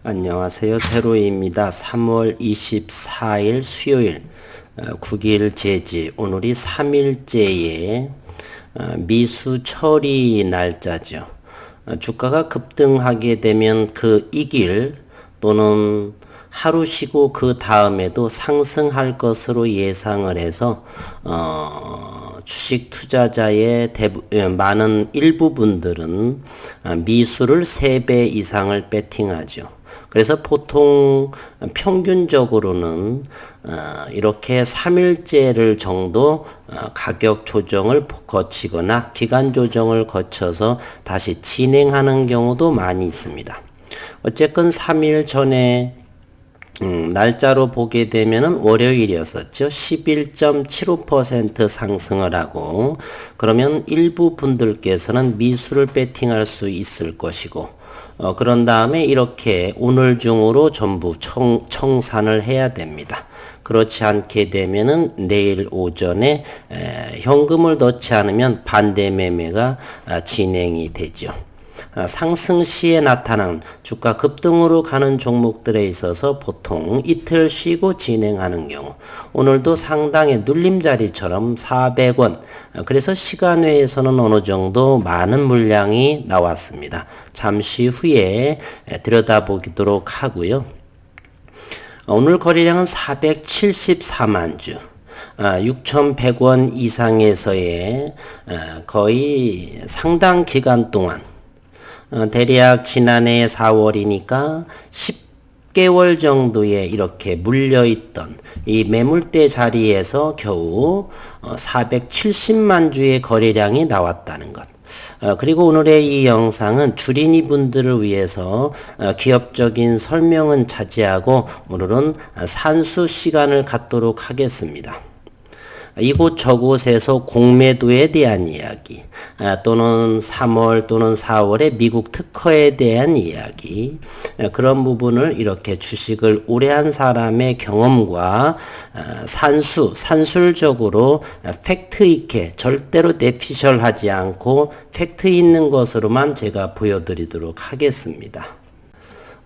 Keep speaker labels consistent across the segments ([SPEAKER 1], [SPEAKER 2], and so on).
[SPEAKER 1] 안녕하세요. 세로이입니다. 3월 24일 수요일 국일 제지 오늘이 3일째의 미수 처리 날짜죠. 주가가 급등하게 되면 그 이길 또는 하루 쉬고 그 다음에도 상승할 것으로 예상을 해서 주식 투자자의 많은 일부분들은 미수를 3배 이상을 배팅하죠. 그래서 보통 평균적으로는 이렇게 3일째를 정도 가격 조정을 거치거나 기간 조정을 거쳐서 다시 진행하는 경우도 많이 있습니다. 어쨌건 3일 전에 날짜로 보게 되면은 월요일이었었죠. 11.75% 상승을 하고, 그러면 일부 분들께서는 미수를 배팅할 수 있을 것이고, 그런 다음에 이렇게 오늘 중으로 전부 청산을 해야 됩니다. 그렇지 않게 되면은 내일 오전에 현금을 넣지 않으면 반대 매매가 진행이 되죠. 상승 시에 나타난 주가 급등으로 가는 종목들에 있어서 보통 이틀 쉬고 진행하는 경우, 오늘도 상당히 눌림자리처럼 400원, 그래서 시간외에서는 어느 정도 많은 물량이 나왔습니다. 잠시 후에 들여다보도록 하고요. 오늘 거래량은 474만 주. 6,100원 이상에서의 거의 상당 기간 동안, 대략 지난해 4월이니까 10개월 정도에 이렇게 물려있던 이 매물대 자리에서 겨우 470만 주의 거래량이 나왔다는 것. 그리고 오늘의 이 영상은 주린이 분들을 위해서 기업적인 설명은 자제하고 오늘은 산수 시간을 갖도록 하겠습니다. 이곳 저곳에서 공매도에 대한 이야기, 또는 3월 또는 4월의 미국 특허에 대한 이야기, 그런 부분을 이렇게 주식을 오래 한 사람의 경험과 산술적으로 팩트 있게, 절대로 내피셜하지 않고 팩트 있는 것으로만 제가 보여드리도록 하겠습니다.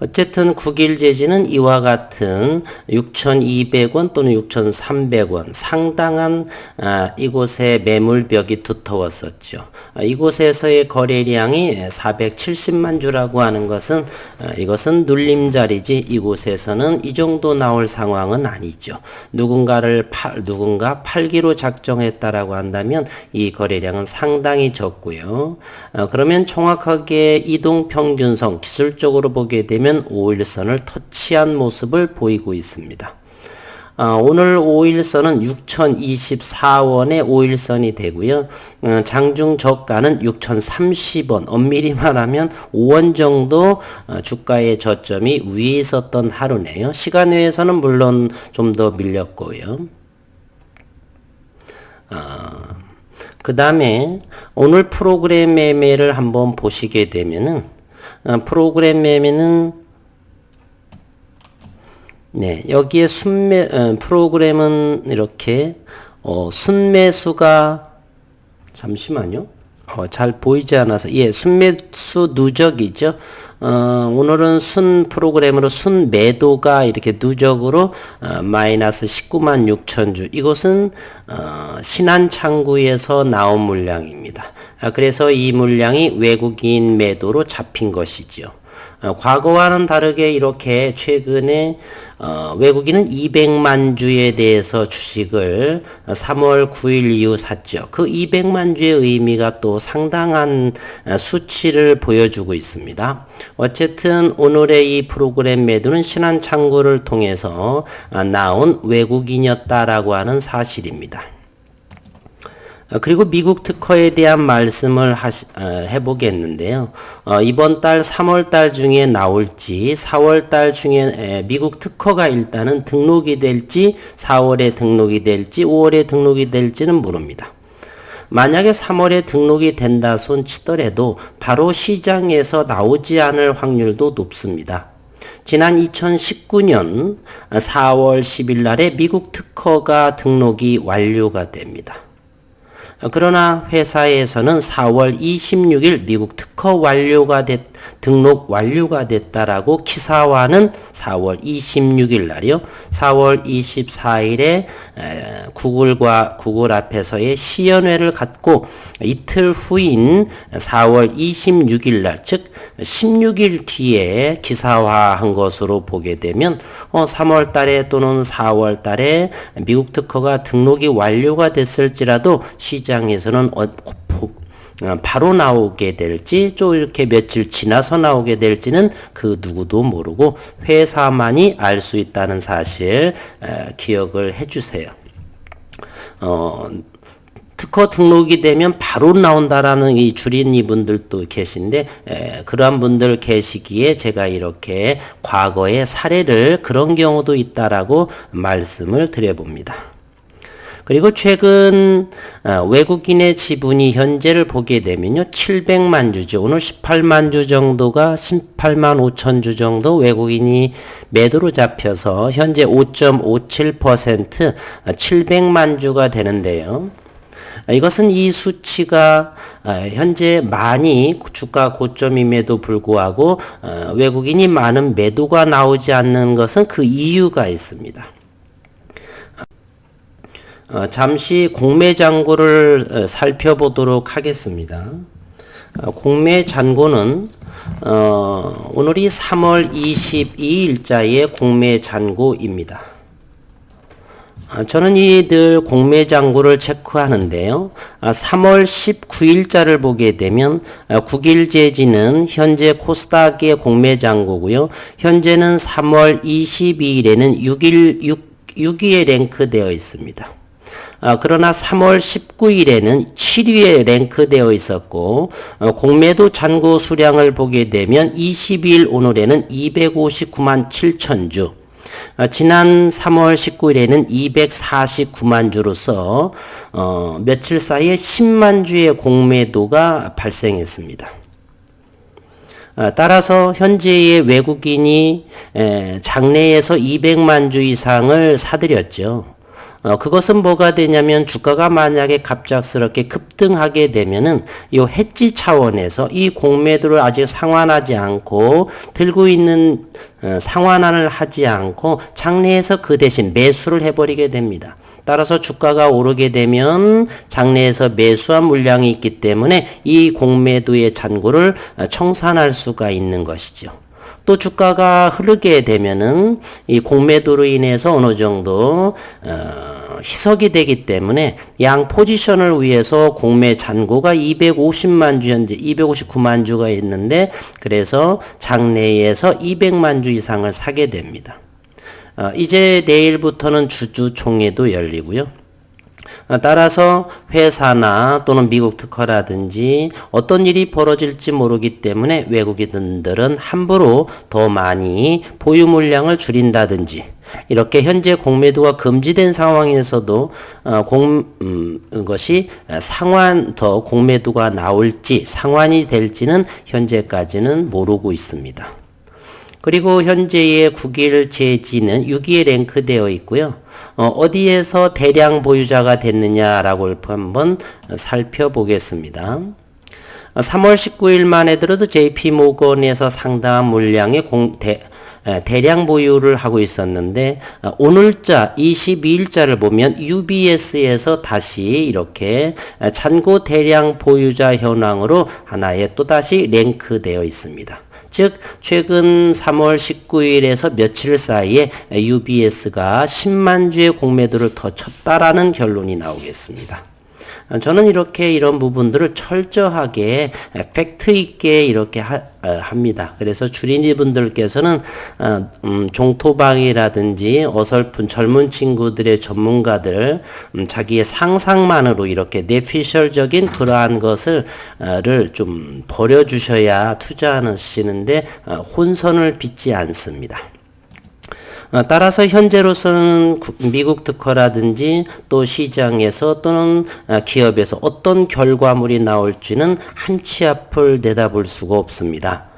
[SPEAKER 1] 어쨌든 국일 제지는 이와 같은 6,200원 또는 6,300원 상당한 이곳의 매물벽이 두터웠었죠. 이곳에서의 거래량이 470만 주라고 하는 것은 이것은 눌림자리지, 이곳에서는 이 정도 나올 상황은 아니죠. 누군가 팔기로 작정했다라고 한다면 이 거래량은 상당히 적고요. 그러면 정확하게 이동평균선 기술적으로 보게 되면 5일선을 터치한 모습을 보이고 있습니다. 오늘 5일선은 6,024원의 5일선이 되고요. 장중 저가는 6,030원, 엄밀히 말하면 5원 정도 주가의 저점이 위에 있었던 하루네요. 시간 외에서는 물론 좀 더 밀렸고요. 그 다음에 오늘 프로그램 매매를 한번 보시게 되면은, 프로그램 매매는 여기에 프로그램은 이렇게 순매수가, 잠시만요. 잘 보이지 않아서, 순매수 누적이죠. 오늘은 순 프로그램으로 순 매도가 이렇게 누적으로 마이너스 19만 6천 주. 이것은 신한창구에서 나온 물량입니다. 그래서 이 물량이 외국인 매도로 잡힌 것이죠. 과거와는 다르게 이렇게 최근에 외국인은 200만 주에 대해서 주식을 3월 9일 이후 샀죠. 그 200만 주의 의미가 또 상당한 수치를 보여주고 있습니다. 어쨌든 오늘의 이 프로그램 매도는 신한창구를 통해서 나온 외국인이었다라고 하는 사실입니다. 그리고 미국 특허에 대한 말씀을 해보겠는데요. 이번 달 3월 달 중에 나올지 4월 달 중에 미국 특허가 일단은 등록이 될지 4월에 등록이 될지 5월에 등록이 될지는 모릅니다. 만약에 3월에 등록이 된다 손 치더라도 바로 시장에서 나오지 않을 확률도 높습니다. 지난 2019년 4월 10일 날에 미국 특허가 등록이 완료가 됩니다. 그러나 회사에서는 4월 26일 미국 특허 특허 완료가 등록 완료가 됐다라고 기사화는 4월 26일 날이요. 4월 24일에 구글 앞에서의 시연회를 갖고 이틀 후인 4월 26일 날, 즉 16일 뒤에 기사화한 것으로 보게 되면 3월 달에 또는 4월 달에 미국 특허가 등록이 완료가 됐을지라도 시장에서는 바로 나오게 될지 또 이렇게 며칠 지나서 나오게 될지는 그 누구도 모르고 회사만이 알 수 있다는 사실 기억을 해주세요. 특허 등록이 되면 바로 나온다라는 이 줄인 이분들도 계신데 그러한 분들 계시기에 제가 이렇게 과거의 사례를 그런 경우도 있다라고 말씀을 드려봅니다. 그리고 최근 외국인의 지분이 현재를 보게 되면요. 700만 주죠. 오늘 18만 주 정도가 18만 5천 주 정도 외국인이 매도로 잡혀서 현재 5.57% 700만 주가 되는데요. 이것은 이 수치가 현재 많이 주가 고점임에도 불구하고 외국인이 많은 매도가 나오지 않는 것은 그 이유가 있습니다. 잠시 공매 잔고를 살펴보도록 하겠습니다. 공매 잔고는 오늘이 3월 22일자의 공매 잔고입니다. 저는 늘 공매 잔고를 체크하는데요. 3월 19일자를 보게 되면 9일 재지는 현재 코스닥의 공매 잔고고요. 현재는 3월 22일에는 6위에 랭크되어 있습니다. 그러나 3월 19일에는 7위에 랭크되어 있었고 공매도 잔고 수량을 보게 되면 22일 오늘에는 259만 7천 주, 지난 3월 19일에는 249만 주로서 며칠 사이에 10만 주의 공매도가 발생했습니다. 따라서 현재의 외국인이 장내에서 200만 주 이상을 사들였죠. 그것은 뭐가 되냐면 주가가 만약에 갑작스럽게 급등하게 되면은 이 해지 차원에서 이 공매도를 아직 상환하지 않고 들고 있는 상환을 하지 않고 장내에서 그 대신 매수를 해버리게 됩니다. 따라서 주가가 오르게 되면 장내에서 매수한 물량이 있기 때문에 이 공매도의 잔고를 청산할 수가 있는 것이죠. 또 주가가 흐르게 되면은 이 공매도로 인해서 어느 정도 희석이 되기 때문에 양 포지션을 위해서 공매 잔고가 250만 주, 현재 259만 주가 있는데 그래서 장내에서 200만 주 이상을 사게 됩니다. 이제 내일부터는 주주총회도 열리고요. 따라서 회사나 또는 미국 특허라든지 어떤 일이 벌어질지 모르기 때문에 외국인들은 함부로 더 많이 보유 물량을 줄인다든지 이렇게 현재 공매도가 금지된 상황에서도 것이 더 공매도가 나올지 상환이 될지는 현재까지는 모르고 있습니다. 그리고 현재의 9일 재지는 6위에 랭크되어 있고요. 어디에서 대량 보유자가 됐느냐라고 한번 살펴보겠습니다. 3월 19일만 해도 JP모건에서 상당한 물량의 대량 보유를 하고 있었는데 오늘자 22일자를 보면 UBS에서 다시 이렇게 잔고 대량 보유자 현황으로 하나의 또다시 랭크되어 있습니다. 즉 최근 3월 19일에서 며칠 사이에 UBS가 10만 주의 공매도를 더 쳤다라는 결론이 나오겠습니다. 저는 이렇게 이런 부분들을 철저하게 팩트 있게 이렇게 합니다. 그래서 주린이 분들께서는 종토방이라든지 어설픈 젊은 친구들의 전문가들 자기의 상상만으로 이렇게 뇌피셜적인 그러한 것을 좀 버려주셔야 투자하시는데 혼선을 빚지 않습니다. 따라서 현재로서는 미국 특허라든지 또 시장에서 또는 기업에서 어떤 결과물이 나올지는 한치 앞을 내다볼 수가 없습니다.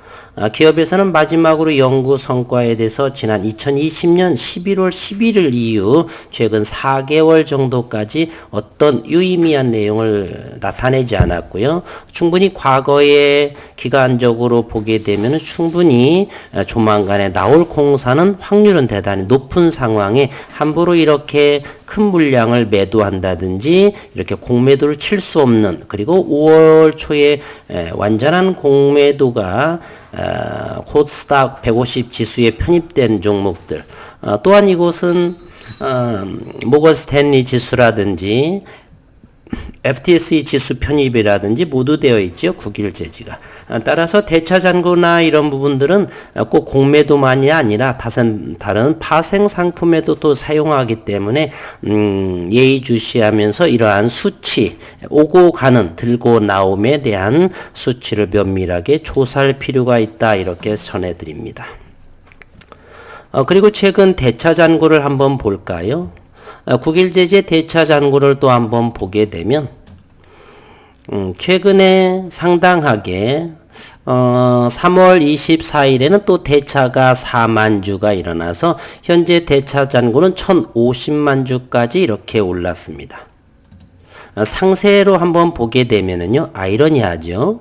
[SPEAKER 1] 기업에서는 마지막으로 연구 성과에 대해서 지난 2020년 11월 11일 이후 최근 4개월 정도까지 어떤 유의미한 내용을 나타내지 않았고요. 충분히 과거에 기간적으로 보게 되면 충분히 조만간에 나올 공사는 확률은 대단히 높은 상황에 함부로 이렇게 큰 물량을 매도한다든지 이렇게 공매도를 칠 수 없는, 그리고 5월 초에 완전한 공매도가 코스닥 150 지수에 편입된 종목들, 또한 이곳은 모건 스탠리 지수라든지 FTSE 지수 편입이라든지 모두 되어 있죠. 국일제지가. 따라서 대차잔고나 이런 부분들은 꼭 공매도만이 아니라 다른 파생 상품에도 또 사용하기 때문에 예의주시하면서 이러한 수치, 오고 가는 들고 나옴에 대한 수치를 면밀하게 조사할 필요가 있다, 이렇게 전해드립니다. 그리고 최근 대차잔고를 한번 볼까요? 국일제지의 대차잔고를 또 한번 보게 되면 최근에 상당하게 3월 24일에는 또 대차가 4만 주가 일어나서 현재 대차잔고는 1050만 주까지 이렇게 올랐습니다. 상세로 한번 보게 되면은요, 아이러니하죠.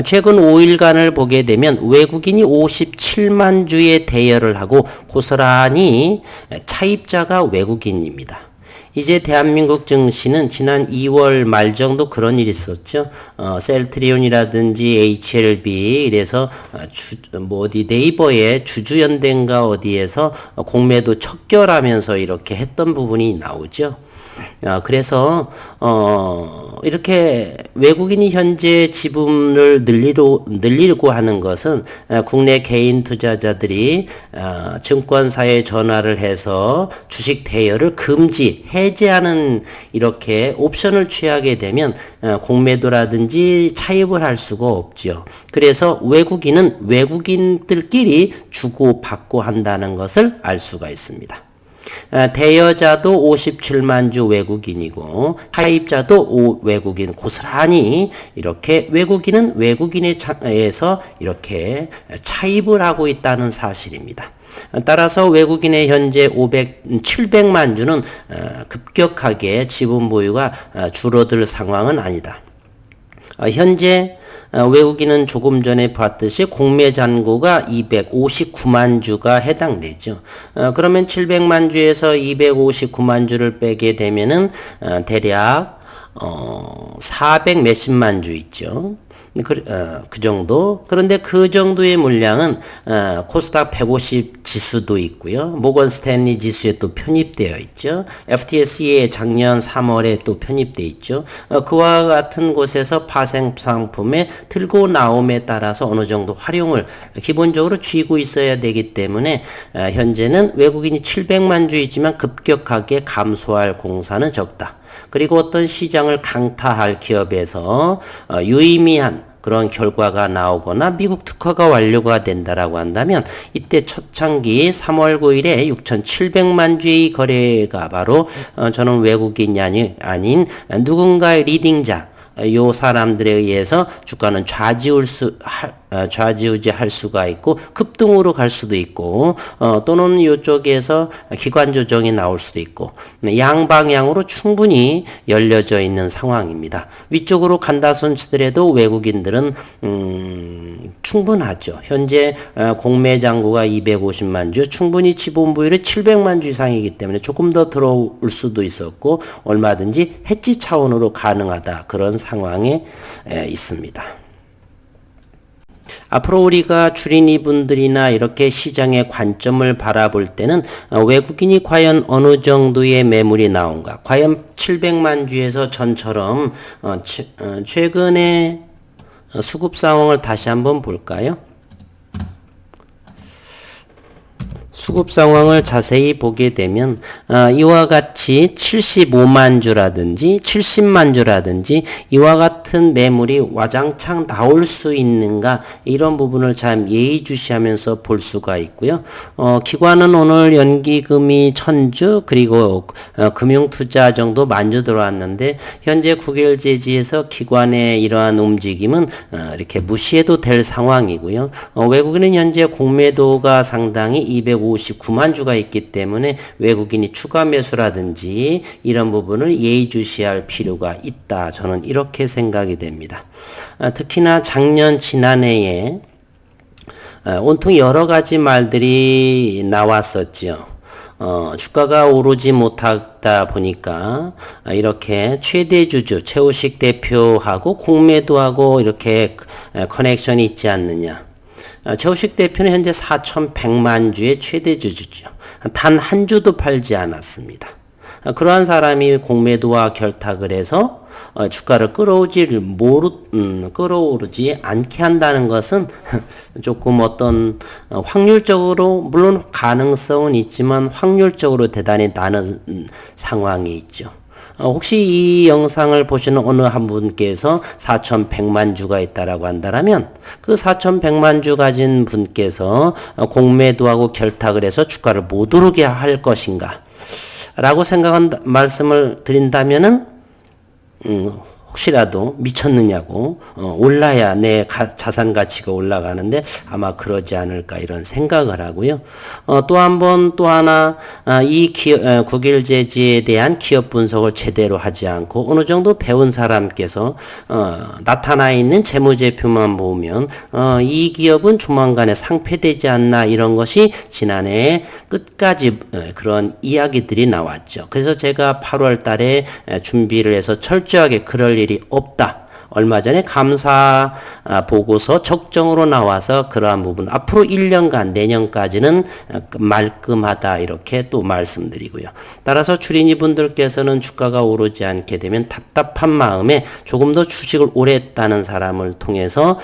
[SPEAKER 1] 최근 5일간을 보게 되면 외국인이 57만 주의 대여를 하고 고스란히 차입자가 외국인입니다. 이제 대한민국 증시는 지난 2월 말 정도 그런 일이 있었죠. 셀트리온이라든지 HLB 이래서 어디 네이버에 주주연대인가 어디에서 공매도 척결하면서 이렇게 했던 부분이 나오죠. 그래서 이렇게 외국인이 현재 지분을 늘리려고 하는 것은 국내 개인 투자자들이 증권사에 전화를 해서 주식 대여를 금지, 해제하는 이렇게 옵션을 취하게 되면 공매도라든지 차입을 할 수가 없죠. 그래서 외국인은 외국인들끼리 주고받고 한다는 것을 알 수가 있습니다. 대여자도 57만 주 외국인이고 차입자도 외국인, 고스란히 이렇게 외국인은 외국인에 의해서 이렇게 차입을 하고 있다는 사실입니다. 따라서 외국인의 현재 700만 주는 급격하게 지분 보유가 줄어들 상황은 아니다. 현재 외국인은 조금 전에 봤듯이 공매잔고가 259만 주가 해당되죠. 그러면 700만 주에서 259만 주를 빼게 되면은 대략 400 몇십만 주 있죠. 그 정도. 그런데 그 정도의 물량은 코스닥 150 지수도 있고요. 모건 스탠리 지수에 또 편입되어 있죠. FTSE에 작년 3월에 또 편입되어 있죠. 그와 같은 곳에서 파생 상품의 들고 나옴에 따라서 어느 정도 활용을 기본적으로 쥐고 있어야 되기 때문에 현재는 외국인이 700만 주이지만 급격하게 감소할 공사는 적다. 그리고 어떤 시장을 강타할 기업에서 유의미한 그런 결과가 나오거나 미국 특허가 완료가 된다라고 한다면 이때 초창기 3월 9일에 6,700만 주의 거래가 바로 저는 외국인이 아닌 누군가의 리딩자, 요 사람들에 의해서 주가는 좌지우지할 수가 있고 급등으로 갈 수도 있고 또는 이쪽에서 기관 조정이 나올 수도 있고 양방향으로 충분히 열려져 있는 상황입니다. 위쪽으로 간다 손치더라도 외국인들은 충분하죠. 현재 공매잔고가 250만 주, 충분히 지분 보유율이 700만 주 이상이기 때문에 조금 더 들어올 수도 있었고 얼마든지 해지 차원으로 가능하다, 그런 상황에 있습니다. 앞으로 우리가 주린이분들이나 이렇게 시장의 관점을 바라볼 때는 외국인이 과연 어느 정도의 매물이 나온가, 과연 700만 주에서 전처럼 최근에 수급 상황을 다시 한번 볼까요? 수급 상황을 자세히 보게 되면 이와 같이 75만 주라든지 70만 주라든지 이와 같은 매물이 와장창 나올 수 있는가, 이런 부분을 참 예의주시하면서 볼 수가 있고요. 기관은 오늘 연기금이 1000주 그리고 금융투자 정도 10,000주 들어왔는데, 현재 국일제지에서 기관의 이러한 움직임은 이렇게 무시해도 될 상황이고요. 외국인은 현재 공매도가 상당히 259만 주가 있기 때문에 외국인이 추가 매수라든지 이런 부분을 예의주시할 필요가 있다, 저는 이렇게 생각이 됩니다. 특히나 작년 지난해에 온통 여러 가지 말들이 나왔었죠. 주가가 오르지 못하다 보니까 이렇게 최대 주주 최우식 대표하고 공매도하고 이렇게 커넥션이 있지 않느냐. 최우식 대표는 현재 4,100만 주의 최대 주주죠. 단 한 주도 팔지 않았습니다. 그러한 사람이 공매도와 결탁을 해서 주가를 끌어오르지 않게 한다는 것은 조금 어떤 확률적으로, 물론 가능성은 있지만 확률적으로 대단히 낮은 상황이 있죠. 혹시 이 영상을 보시는 어느 한 분께서 4,100만 주가 있다라고 한다면 그 4,100만 주 가진 분께서 공매도하고 결탁을 해서 주가를 못 오르게 할 것인가 라고 생각한 말씀을 드린다면은 혹시라도 미쳤느냐고, 올라야 내 자산 가치가 올라가는데 아마 그러지 않을까, 이런 생각을 하고요. 또 하나, 이 국일제지에 대한 기업 분석을 제대로 하지 않고 어느 정도 배운 사람께서 나타나 있는 재무제표만 보면 이 기업은 조만간에 상폐되지 않나, 이런 것이 지난해 끝까지 그런 이야기들이 나왔죠. 그래서 제가 8월 달에 준비를 해서 철저하게 그럴 일이 없다. 얼마 전에 감사 보고서 적정으로 나와서 그러한 부분 앞으로 1년간 내년까지는 말끔하다, 이렇게 또 말씀드리고요. 따라서 주린이 분들께서는 주가가 오르지 않게 되면 답답한 마음에 조금 더 주식을 오래 했다는 사람을 통해서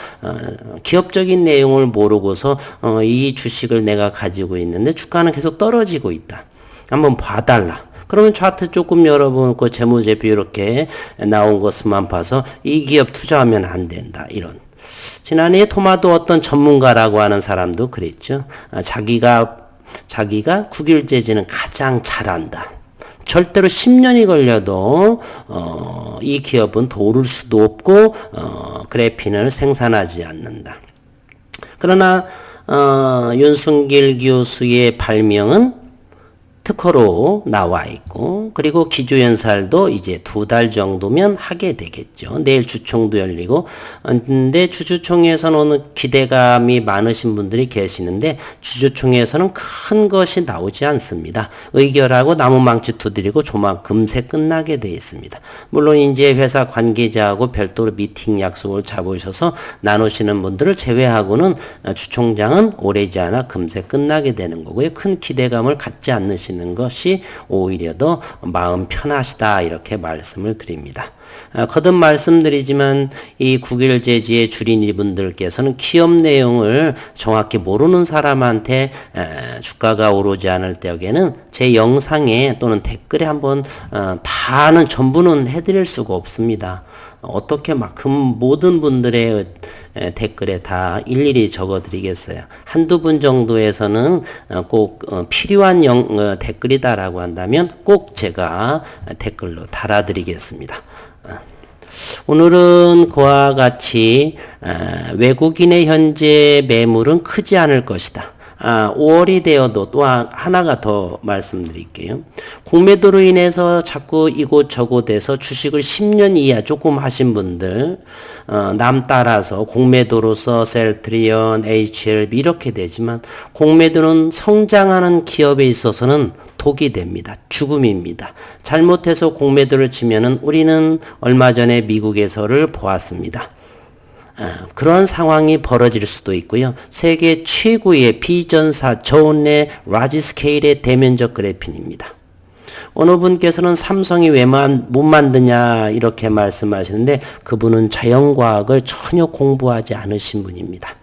[SPEAKER 1] 기업적인 내용을 모르고서 이 주식을 내가 가지고 있는데 주가는 계속 떨어지고 있다, 한번 봐달라. 그러면 차트 조금 열어보고 재무제표 이렇게 나온 것만 봐서 이 기업 투자하면 안 된다, 이런. 지난해 토마토 어떤 전문가라고 하는 사람도 그랬죠. 자기가 국일제지는 가장 잘한다. 절대로 10년이 걸려도 이 기업은 더 오를 수도 없고 그래핀을 생산하지 않는다. 그러나 윤순길 교수의 발명은 특허로 나와 있고, 그리고 기조연설도 이제 2달 정도면 하게 되겠죠. 내일 주총도 열리고, 근데 주주총회에서는 오늘 기대감이 많으신 분들이 계시는데 주주총회에서는 큰 것이 나오지 않습니다. 의결하고 나무망치 두드리고 조만 금세 끝나게 되어 있습니다. 물론 이제 회사 관계자하고 별도로 미팅 약속을 잡으셔서 나누시는 분들을 제외하고는 주총장은 오래지 않아 금세 끝나게 되는 거고요. 큰 기대감을 갖지 않으시는 것이 오히려 더 마음 편하시다, 이렇게 말씀을 드립니다. 거듭 말씀드리지만 이 국일제지의 주린이 분들께서는 기업 내용을 정확히 모르는 사람한테 주가가 오르지 않을 때에는 제 영상에 또는 댓글에 한번 다는 전부는 해드릴 수가 없습니다. 어떻게 모든 분들의 댓글에 다 일일이 적어드리겠어요. 한두 분 정도에서는 꼭 필요한 댓글이다라고 한다면 꼭 제가 댓글로 달아드리겠습니다. 오늘은 그와 같이 외국인의 현재 매물은 크지 않을 것이다. 5월이 되어도 또 하나가 더 말씀드릴게요. 공매도로 인해서 자꾸 이곳저곳 에서 주식을 10년 이하 조금 하신 분들, 남 따라서 공매도로서 셀트리온, HLB 이렇게 되지만 공매도는 성장하는 기업에 있어서는 독이 됩니다. 죽음입니다. 잘못해서 공매도를 치면은 우리는 얼마 전에 미국에서를 보았습니다. 그런 상황이 벌어질 수도 있고요. 세계 최고의 비전사 저온의 라지 스케일의 대면적 그래핀입니다. 어느 분께서는 삼성이 왜 못 만드냐 이렇게 말씀하시는데 그분은 자연과학을 전혀 공부하지 않으신 분입니다.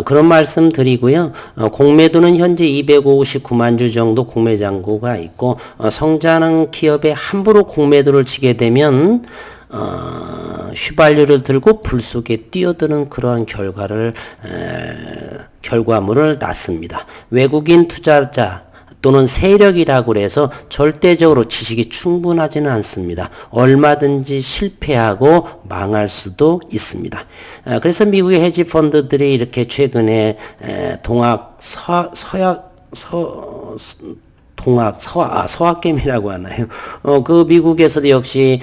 [SPEAKER 1] 그런 말씀 드리고요. 공매도는 현재 259만 주 정도 공매장고가 있고, 성장하는 기업에 함부로 공매도를 치게 되면 휘발유를 들고 불 속에 뛰어드는 그러한 결과물을 낳습니다. 외국인 투자자 또는 세력이라고 해서 절대적으로 지식이 충분하지는 않습니다. 얼마든지 실패하고 망할 수도 있습니다. 그래서 미국의 헤지 펀드들이 이렇게 최근에 서학개미라고 하나요? 그 미국에서도 역시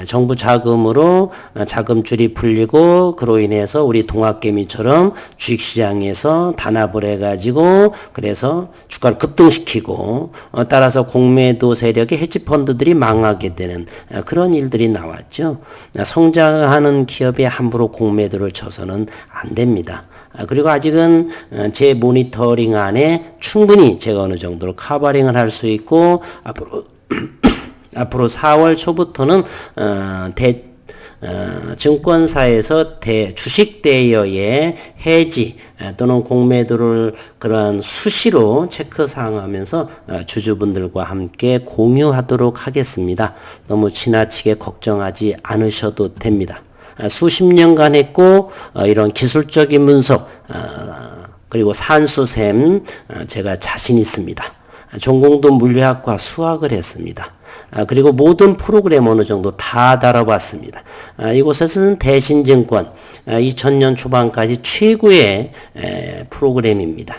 [SPEAKER 1] 정부 자금으로 자금줄이 풀리고 그로 인해서 우리 동학개미처럼 주식시장에서 단합을 해가지고 그래서 주가를 급등시키고 따라서 공매도 세력의 헤지펀드들이 망하게 되는 그런 일들이 나왔죠. 성장하는 기업에 함부로 공매도를 쳐서는 안 됩니다. 그리고 아직은 제 모니터링 안에 충분히 제가 어느 정도로 커버링을 할 수 있고 앞으로 4월 초부터는 증권사에서 주식 대여의 해지 또는 공매도를 그러한 수시로 체크사항하면서 주주분들과 함께 공유하도록 하겠습니다. 너무 지나치게 걱정하지 않으셔도 됩니다. 수십 년간 했고 이런 기술적인 분석 그리고 산수셈 제가 자신 있습니다. 전공도 물리학과 수학을 했습니다. 그리고 모든 프로그램 어느 정도 다 다뤄봤습니다. 이곳에서는 대신증권 2000년 초반까지 최고의 프로그램입니다.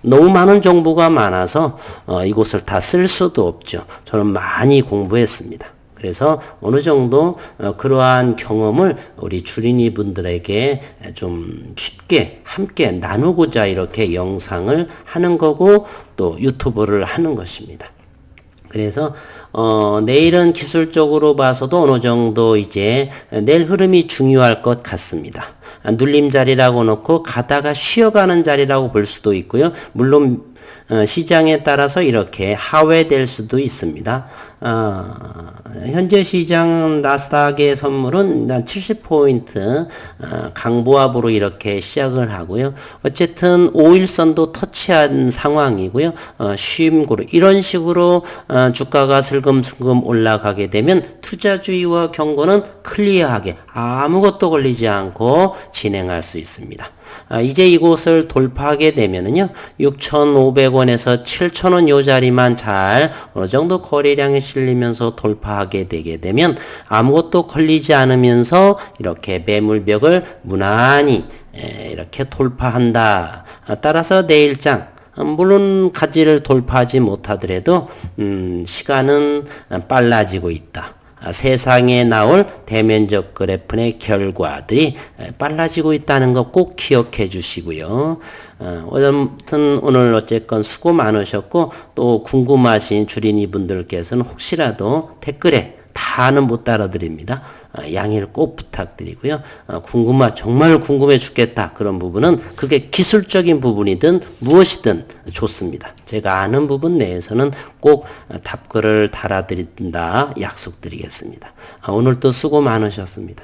[SPEAKER 1] 너무 많은 정보가 많아서 이곳을 다 쓸 수도 없죠. 저는 많이 공부했습니다. 그래서 어느 정도 그러한 경험을 우리 주린이 분들에게 좀 쉽게 함께 나누고자 이렇게 영상을 하는 거고 또 유튜브를 하는 것입니다. 그래서 내일은 기술적으로 봐서도 어느 정도 이제 내일 흐름이 중요할 것 같습니다. 눌림 자리라고 놓고 가다가 쉬어가는 자리라고 볼 수도 있고요. 물론 시장에 따라서 이렇게 하회될 수도 있습니다. 현재 시장 나스닥의 선물은 70포인트 강보합으로 이렇게 시작을 하고요. 어쨌든 5일선도 터치한 상황이고요. 쉼고로 이런 식으로 주가가 슬금슬금 올라가게 되면 투자주의와 경고는 클리어하게 아무것도 걸리지 않고 진행할 수 있습니다. 이제 이곳을 돌파하게 되면은요, 6,500원에서 7,000원 요 자리만 잘 어느 정도 거래량이 실리면서 돌파하게 되게 되면 아무것도 걸리지 않으면서 이렇게 매물벽을 무난히 이렇게 돌파한다. 따라서 내일장 물론 가지를 돌파하지 못하더라도 시간은 빨라지고 있다. 세상에 나올 대면적 그래프의 결과들이 빨라지고 있다는 거 꼭 기억해 주시고요. 아무튼 오늘 어쨌건 수고 많으셨고 또 궁금하신 주린이 분들께서는 혹시라도 댓글에 다는 못 따라드립니다. 양해를 꼭 부탁드리고요. 정말 궁금해 죽겠다. 그런 부분은 그게 기술적인 부분이든 무엇이든 좋습니다. 제가 아는 부분 내에서는 꼭 답글을 달아드린다 약속드리겠습니다. 오늘도 수고 많으셨습니다.